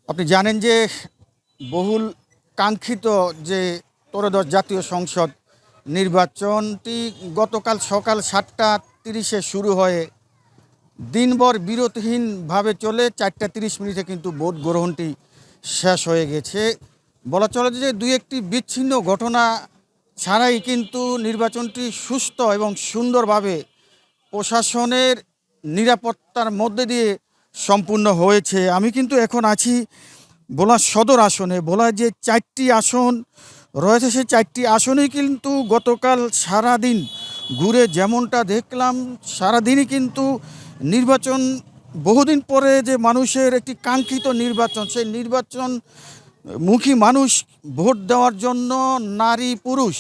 আপনি জানেন যে বহুল কাঙ্ক্ষিত যে ত্রয়োদশ জাতীয় সংসদ নির্বাচনটি গতকাল সকাল 7:30-এ শুরু হয়ে দিনভর বিরতিহীনভাবে চলে 4:30 কিন্তু ভোট গ্রহণটি শেষ হয়ে গেছে। বলা চলে যে দুই একটি বিচ্ছিন্ন ঘটনা ছাড়াই কিন্তু নির্বাচনটি সুস্থ এবং সুন্দরভাবে প্রশাসনের নিরাপত্তার মধ্যে দিয়ে সম্পূর্ণ হয়েছে। আমি কিন্তু এখন আছি ভোলা সদর আসনে। ভোলার যে 4টি আসন রয়েছে সেই 4টি আসনেই কিন্তু গতকাল সারাদিন ঘুরে যেমনটা দেখলাম, সারাদিনই কিন্তু নির্বাচন, বহুদিন পরে যে মানুষের একটি কাঙ্ক্ষিত নির্বাচন, সেই নির্বাচন মুখী মানুষ ভোট দেওয়ার জন্য নারী পুরুষ,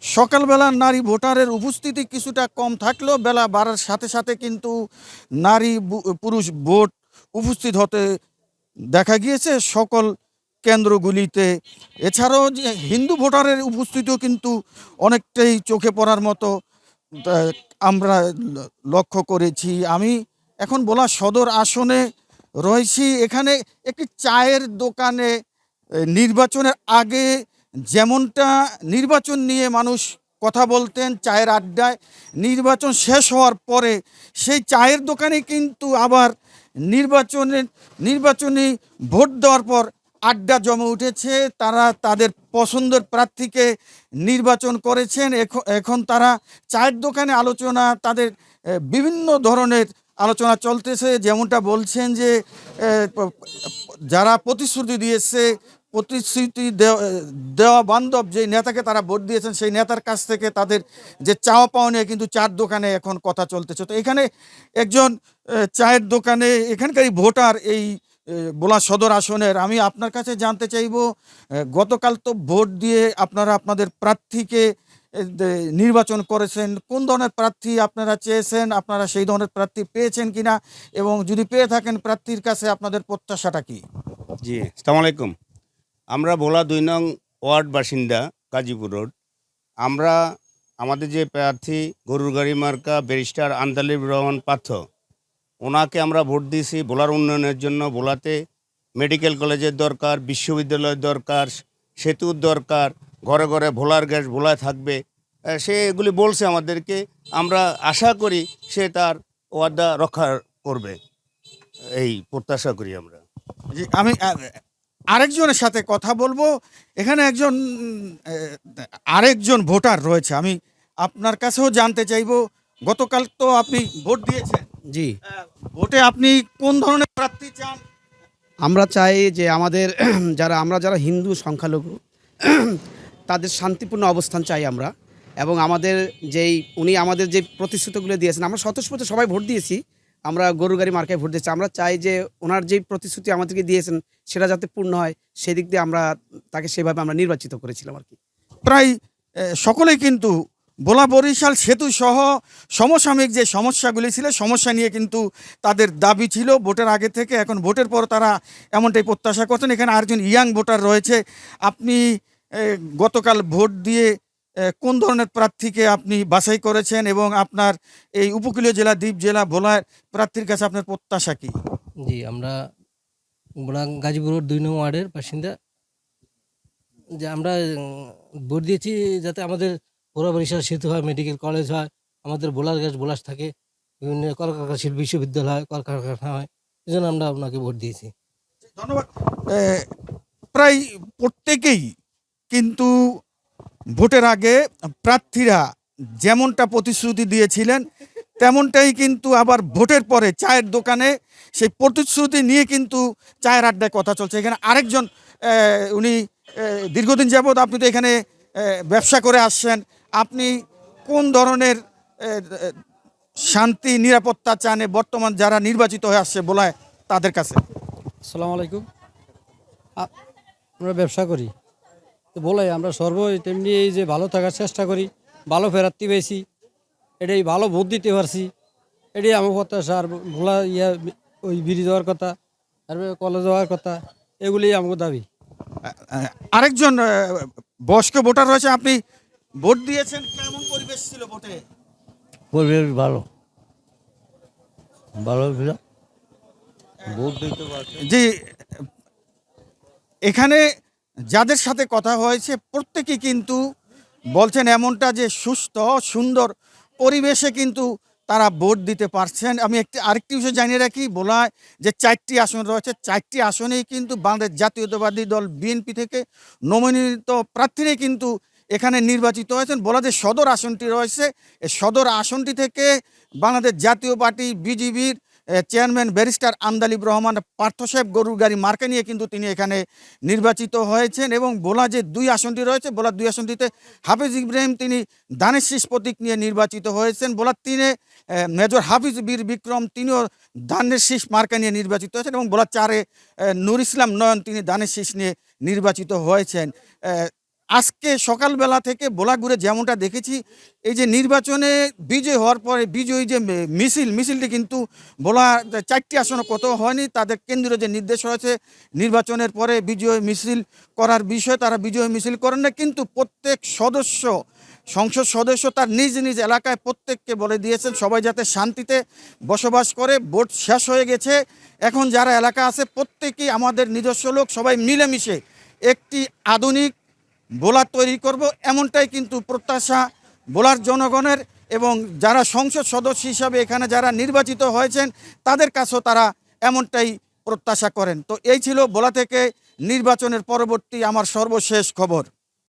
সকালবেলা নারী ভোটারের উপস্থিতি কিছুটা কম থাকলেও বেলা বাড়ার সাথে সাথে কিন্তু নারী পুরুষ ভোট উপস্থিত হতে দেখা গিয়েছে সকল কেন্দ্রগুলিতে। এছাড়াও যে হিন্দু ভোটারের উপস্থিতিও কিন্তু অনেকটাই চোখে পড়ার মতো আহ, আমরা লক্ষ্য করেছি। আমি এখন ভোলা সদর আসনে রয়েছি। এখানে একটি চায়ের দোকানে নির্বাচনের আগে যেমনটা নির্বাচন নিয়ে মানুষ কথা বলতেন চায়ের আড্ডায়, নির্বাচন শেষ হওয়ার পরে সেই চায়ের দোকানে কিন্তু আবার নির্বাচনী ভোট দেওয়ার পর আড্ডা জমে উঠেছে। তারা তাদের পছন্দের প্রার্থীকে নির্বাচন করেছেন। এখন তারা চায়ের দোকানে আলোচনা, তাদের বিভিন্ন ধরনের আলোচনা চলতেছে। যেমনটা বলছেন যে যারা প্রতিশ্রুতি দিয়েছে, প্রতিশ্রুতি দেওয়া বান্ধব যে নেতাকে তারা ভোট দিয়েছেন, সেই নেতার কাছ থেকে তাদের যে চাওয়া পাওয়া নিয়ে কিন্তু চার দোকানে এখন কথা চলতেছে। তো এখানে একজন চায়ের দোকানে এখানকারই ভোটার, এই ভোলা সদর আসনের, আমি আপনার কাছে জানতে চাইব, গতকাল তো ভোট দিয়ে আপনারা আপনাদের প্রার্থীকে নির্বাচন করেছেন। কোন ধরনের প্রার্থী আপনারা চেয়েছেন, আপনারা সেই ধরনের প্রার্থী পেয়েছেন কিনা, এবং যদি পেয়ে থাকেন প্রার্থীর কাছে আপনাদের প্রত্যাশাটা কি? জি, আসসালামু আলাইকুম। আমরা ভোলা ২ নং ওয়ার্ড বাসিন্দা, গাজীপুর রোড। আমরা আমাদের যে প্রার্থী গরুর গাড়ি মার্কা ব্যারিস্টার আন্দালিব রহমান পার্থ, ওনাকে আমরা ভোট দিয়েছি ভোলার উন্নয়নের জন্য। ভোলাতে মেডিকেল কলেজের দরকার, বিশ্ববিদ্যালয়ের দরকার, সেতুর দরকার, ঘরে ঘরে ভোলার গ্যাস ভোলায় থাকবে। সে এগুলি বলছে আমাদেরকে। আমরা আশা করি সে তার ওয়াদা রক্ষা করবে, এই প্রত্যাশা করি আমরা। জি, আমি আরেকজনের সাথে কথা বলবো। এখানে একজন আরেকজন ভোটার রয়েছে, আমি আপনার কাছেও জানতে চাইবো। গতকাল তো আপনি ভোট দিয়েছেন, জি, ভোটে আপনি কোন ধরনের প্রার্থী চান? আমরা চাই যে আমাদের যারা হিন্দু সংখ্যালঘু তাদের শান্তিপূর্ণ অবস্থান চাই আমরা। এবং উনি আমাদের যে প্রতিশ্রুতিগুলো দিয়েছেন, আমরা স্বতঃস্ফূর্ত সবাই ভোট দিয়েছি। আমরা গরুর গাড়ি মার্কায় ভোট দিয়েছি। আমরা চাই যে ওনার যেই প্রতিশ্রুতি আমাদেরকে দিয়েছেন সেটা যাতে পূর্ণ হয়, সেদিক দিয়ে আমরা তাকে সেভাবে আমরা নির্বাচিত করেছিলাম আর কি। প্রায় সকলেই কিন্তু ভোলা বরিশাল সেতু সহ সমসাময়িক যে সমস্যাগুলি ছিল, সমস্যা নিয়ে কিন্তু তাদের দাবি ছিল ভোটের আগে থেকে। এখন ভোটের পর তারা এমনটাই প্রত্যাশা করছেন। এখানে আরেকজন ইয়াং ভোটার রয়েছে। আপনি গতকাল ভোট দিয়ে কোন ধরনের প্রার্থীকে আপনি বাছাই করেছেন, এবং আপনার এই উপকূলীয় জেলা, দ্বীপ জেলা ভোলার প্রার্থীর কাছে আপনার প্রত্যাশা কি? জি, আমরা গাজীপুর রোড ২ নং ওয়ার্ডের বাসিন্দা। যে আমরা ভোট দিয়েছি যাতে আমাদের ভোলা বরিশাল সেতু হয়, মেডিকেল কলেজ হয়, আমাদের ভোলার গ্যাস ভোলাস থাকে, বিভিন্ন কলকারখানা শিল্প বিশ্ববিদ্যালয় হয়, কলকারখানা হয়। এই জন্য আমরা আপনাকে ভোট দিয়েছি। ধন্যবাদ। প্রায় প্রত্যেকেই কিন্তু ভোটের আগে প্রার্থীরা যেমনটা প্রতিশ্রুতি দিয়েছিলেন তেমনটাই কিন্তু আবার ভোটের পরে চায়ের দোকানে সেই প্রতিশ্রুতি নিয়ে কিন্তু চায়ের আড্ডায় কথা চলছে। এখানে আরেকজন উনি দীর্ঘদিন যাবৎ, আপনি তো এখানে ব্যবসা করে আসছেন, আপনি কোন ধরনের শান্তি নিরাপত্তা চান বর্তমান যারা নির্বাচিত হয়ে আসছে বলায় তাদের কাছে? আসসালামু আলাইকুম। আমরা ব্যবসা করি, তো বলাই আমরা তেমনি এই যে ভালো থাকার চেষ্টা করি, ভালো ফেরাত্তি পেয়েছি, এটাই ভালো ভোট দিতে পারছি, এটাই আমার প্রত্যাশা। আর ভোলা ওই ব্রিজ হওয়ার কথা, তারপরে কলেজ হওয়ার কথা, এগুলি আমার দাবি। আরেকজন বয়স্ক ভোটার রয়েছে, আপনি ভোট দিয়েছেন, কেমন পরিবেশ ছিল ভোটে? পরিবেশ ভালো ভালো ছিল, ভোট দিতে পারছি। জি, এখানে যাদের সাথে কথা হয়েছে প্রত্যেকেই কিন্তু বলছেন এমনটা যে সুস্থ সুন্দর পরিবেশে কিন্তু তারা ভোট দিতে পারছেন। আমি আরেকটি বিষয় জানিয়ে রাখি, বলা হয় যে 4টি আসন রয়েছে, 4টি আসনেই কিন্তু বাংলাদেশ জাতীয়তাবাদী দল বিএনপি থেকে নমোনীত প্রার্থীরাই কিন্তু এখানে নির্বাচিত হয়েছেন। বলা যে সদর আসনটি রয়েছে, এই সদর আসনটি থেকে বাংলাদেশ জাতীয় পার্টি বিজিবির চেয়ারম্যান ব্যারিস্টার আন্দালিব রহমান পার্থ সাহেব গরুর গাড়ি মার্কা নিয়ে কিন্তু তিনি এখানে নির্বাচিত হয়েছেন। এবং বলা যে 2 আসনটি রয়েছে, বলা 2 আসনটিতে হাফিজ ইব্রাহিম তিনি দানের শীষ প্রতীক নিয়ে নির্বাচিত হয়েছেন। বলা তিনি মেজর হাফিজ বীর বিক্রম তিনিও দানের শীষ মার্কা নিয়ে নির্বাচিত হয়েছেন। এবং বলা 4 নূর ইসলাম নয়ন তিনি দানের শীষ নিয়ে নির্বাচিত হয়েছেন। আজকে সকালবেলা থেকে ভোলা ঘুরে যেমনটা দেখেছি, এই যে নির্বাচনে বিজয় হওয়ার পরে বিজয়ী যে মিছিলটি কিন্তু ভোলা 4টি আসনে কত হয়নি, তাদের কেন্দ্রীয় যে নির্দেশ হয়েছে নির্বাচনের পরে বিজয় মিছিল করার বিষয়, তারা বিজয় মিছিল করেন না, কিন্তু প্রত্যেক সংসদ সদস্য তার নিজ নিজ এলাকায় প্রত্যেককে বলে দিয়েছেন সবাই যাতে শান্তিতে বসবাস করে। ভোট শেষ হয়ে গেছে, এখন যারা এলাকা আছে প্রত্যেকেই আমাদের নিজস্ব লোক, সবাই মিলেমিশে একটি আধুনিক ভোলা তৈরি করব, এমনটাই কিন্তু প্রত্যাশা ভোলার জনগণের। এবং যারা সংসদ সদস্য হিসাবে এখানে যারা নির্বাচিত হয়েছেন তাদের কাছেও তারা এমনটাই প্রত্যাশা করেন। তো এই ছিল ভোলা থেকে নির্বাচনের পরবর্তী আমার সর্বশেষ খবর।